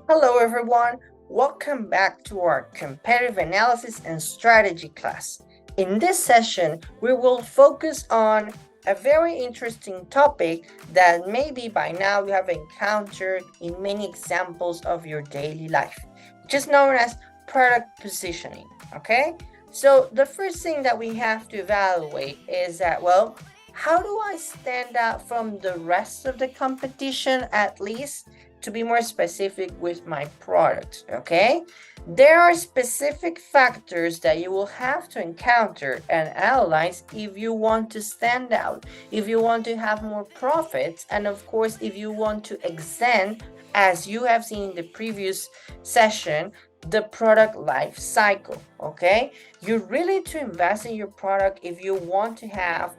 Hello, everyone. Welcome back to our competitive analysis and strategy class. In this session, we will focus on a very interesting topic that maybe by now you have encountered in many examples of your daily life, which is known as product positioning. Okay? So, the first thing that we have to evaluate is that, well, how do I stand out from the rest of the competition at least? To be more specific with my product, okay? There are specific factors that you will have to encounter and analyze if you want to stand out, if you want to have more profits, and of course, if you want to extend, as you have seen in the previous session, the product life cycle, okay? You really need to invest in your product if you want to have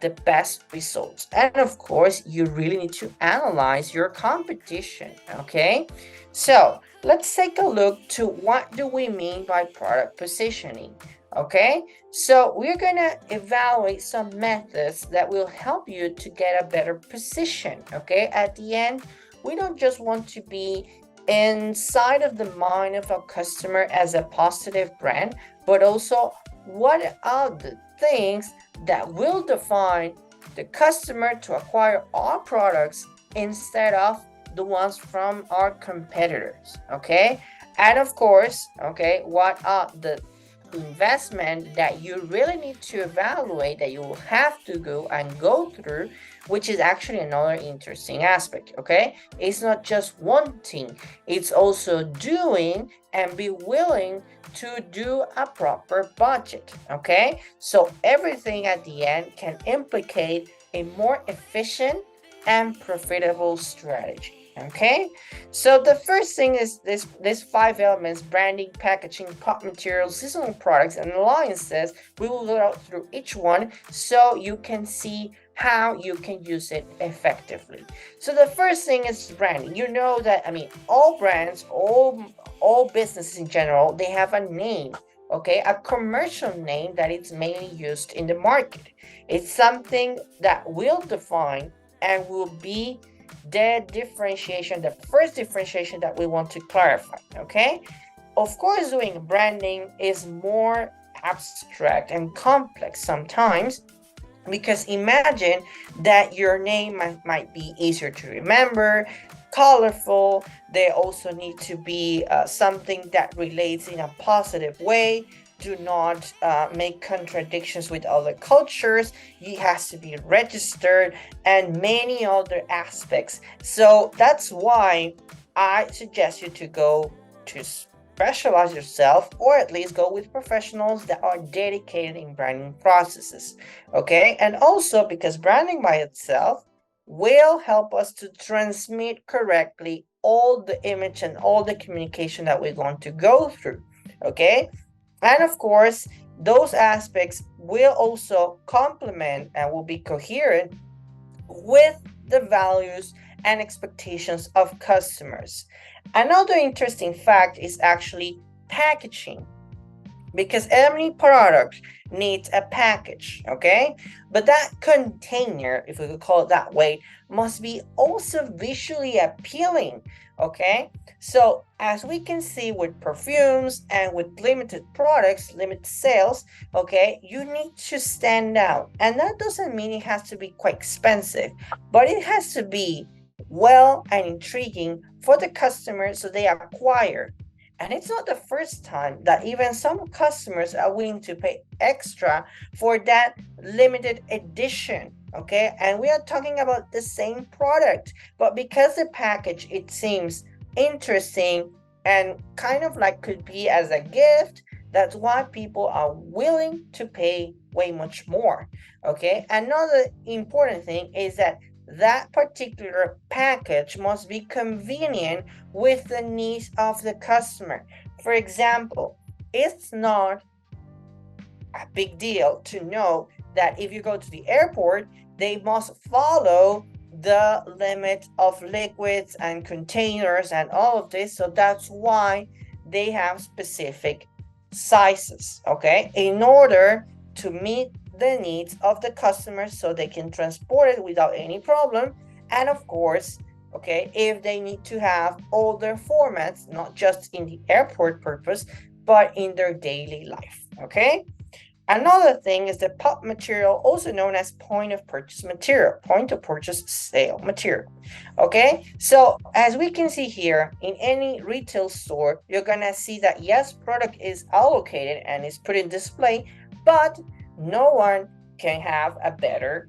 the best results. And of course, you really need to analyze your competition, okay? So let's take a look to what do we mean by product positioning, okay? So we're gonna evaluate some methods that will help you to get a better position, okay? At the end, we don't just want to be inside of the mind of a customer as a positive brand, but also what are the things that will define the customer to acquire our products instead of the ones from our competitors, okay? And of course, okay, what are the investment that you really need to evaluate, that you will have to go through, which is actually another interesting aspect, okay? It's not just wanting, it's also doing and be willing to do a proper budget, okay? So everything at the end can implicate a more efficient and profitable strategy. Okay, so the first thing is this five elements: branding, packaging, pop materials, seasonal products, and alliances. We will go through each one so you can see how you can use it effectively. So the first thing is branding. You know that, I mean, all brands, all businesses in general, they have a name, okay, a commercial name that is mainly used in the market. It's something that will define and will be the differentiation, the first differentiation that we want to clarify, okay? Of course, doing branding is more abstract and complex sometimes, because imagine that your name might be easier to remember, colorful. They also need to be something that relates in a positive way. Do not make contradictions with other cultures. It has to be registered and many other aspects. So that's why I suggest you to go to specialize yourself, or at least go with professionals that are dedicated in branding processes, okay? And also because branding by itself will help us to transmit correctly all the image and all the communication that we're going to go through, okay? And of course, those aspects will also complement and will be coherent with the values and expectations of customers. Another interesting fact is actually packaging, because every product needs a package, okay? But that container, if we could call it that way, must be also visually appealing, okay? So as we can see with perfumes and with limited products, limited sales, okay, you need to stand out. And that doesn't mean it has to be quite expensive, but it has to be well and intriguing for the customer so they acquire. And it's not the first time that even some customers are willing to pay extra for that limited edition, okay? And we are talking about the same product, but because the package, it seems interesting and kind of like could be as a gift, that's why people are willing to pay way much more, okay? Another important thing is that that particular package must be convenient with the needs of the customer. For example, it's not a big deal to know that if you go to the airport, they must follow the limit of liquids and containers and all of this. So that's why they have specific sizes, okay, in order to meet the needs of the customers so they can transport it without any problem. And of course, okay, if they need to have all their formats, not just in the airport purpose, but in their daily life, okay? Another thing is the POP material, also known as point of purchase material, point of purchase sale material. Okay, so as we can see here, in any retail store, you're gonna see that yes, product is allocated and is put in display, but no one can have a better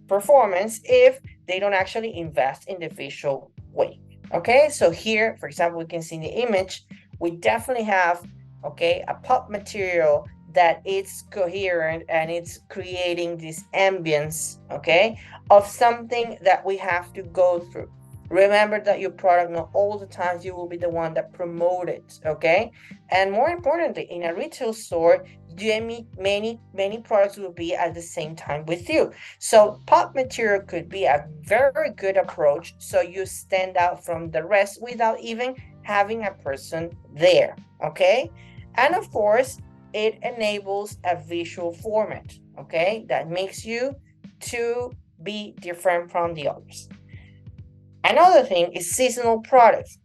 performance if they don't actually invest in the visual way. Okay, so here, for example, we can see in the image, we definitely have, okay, a POP material that it's coherent and it's creating this ambience, okay, of something that we have to go through. Remember that your product, not all the times you will be the one that promote it, okay? And more importantly, in a retail store, many products will be at the same time with you. So POP material could be a very good approach so you stand out from the rest without even having a person there, okay? And of course, it enables a visual format, okay, that makes you to be different from the others. Another thing is seasonal products.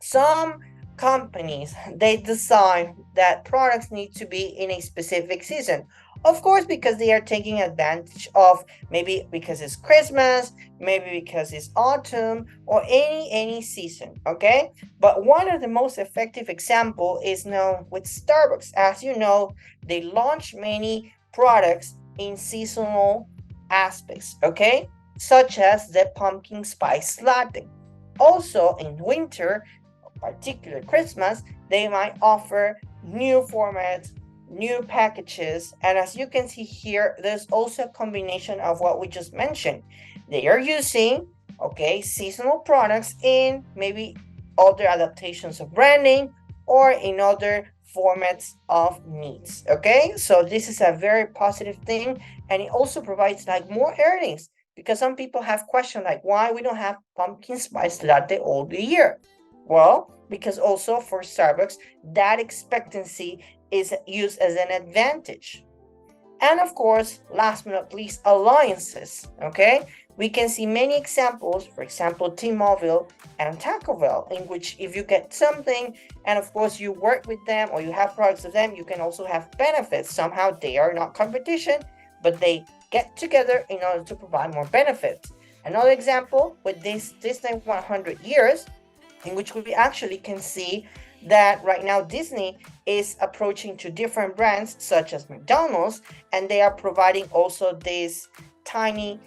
Some companies, they decide that products need to be in a specific season. Of course, because they are taking advantage of, maybe because it's Christmas, maybe because it's autumn, or any season, okay? But one of the most effective example is known with Starbucks. As you know, they launch many products in seasonal aspects, okay? Such as the pumpkin spice latte. Also, in winter, particular Christmas, they might offer new formats, new packages, and as you can see here, there's also a combination of what we just mentioned. They are using, okay, seasonal products in maybe other adaptations of branding or in other formats of needs, okay? So this is a very positive thing, and it also provides like more earnings, because some people have questioned like why we don't have pumpkin spice latte all the year. Well, because also for Starbucks, that expectancy is used as an advantage. And of course, last but not least, alliances, okay? We can see many examples, for example, T-Mobile and Taco Bell, in which if you get something and of course you work with them or you have products with them, you can also have benefits. Somehow they are not competition, but they get together in order to provide more benefits. Another example with this Disney 100 years, in which we actually can see that right now Disney is approaching to different brands such as McDonald's, and they are providing also these tiny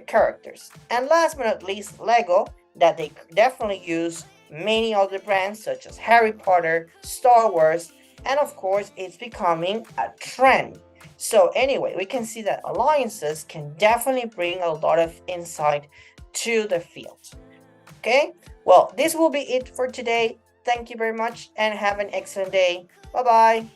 characters. And last but not least, Lego, that they definitely use many other brands such as Harry Potter, Star Wars, and of course it's becoming a trend. So anyway, we can see that alliances can definitely bring a lot of insight to the field. Okay, well, this will be it for today. Thank you very much and have an excellent day. Bye bye.